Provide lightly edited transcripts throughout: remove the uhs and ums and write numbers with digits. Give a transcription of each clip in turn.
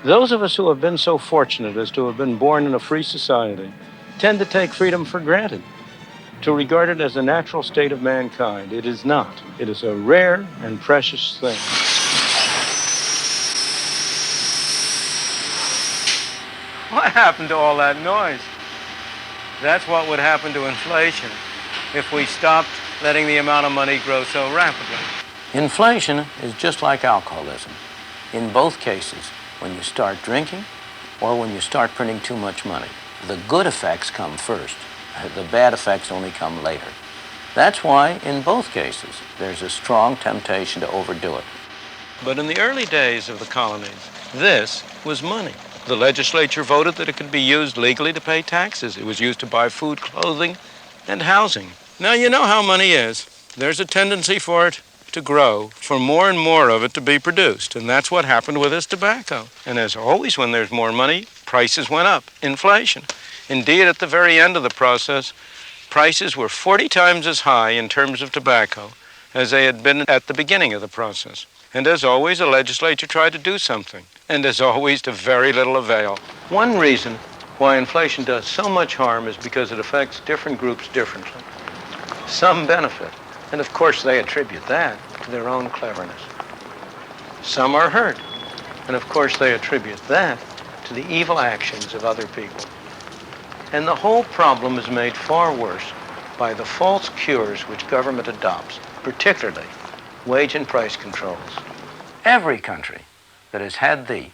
Those of us who have been so fortunate as to have been born in a free society tend to take freedom for granted, to regard it as a natural state of mankind. It is not. It is a rare and precious thing. What happened to all that noise? That's what would happen to inflation if we stopped letting the amount of money grow so rapidly. Inflation is just like alcoholism. In both cases, when you start drinking or when you start printing too much money, the good effects come first. The bad effects only come later. That's why, in both cases, there's a strong temptation to overdo it. But in the early days of the colonies, this was money. The legislature voted that it could be used legally to pay taxes. It was used to buy food, clothing, and housing. Now, you know how money is. There's a tendency for it to grow, for more and more of it to be produced. And that's what happened with this tobacco. And as always, when there's more money, prices went up, inflation. Indeed, at the very end of the process, prices were 40 times as high in terms of tobacco as they had been at the beginning of the process. And as always, the legislature tried to do something. And as always, to very little avail. One reason why inflation does so much harm is because it affects different groups differently. Some benefit, and of course they attribute that to their own cleverness. Some are hurt, and of course they attribute that to the evil actions of other people. And the whole problem is made far worse by the false cures which government adopts, particularly wage and price controls. Every country that has had the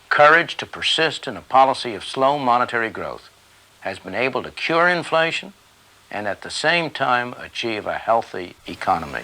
courage to persist in a policy of slow monetary growth has been able to cure inflation and at the same time achieve a healthy economy.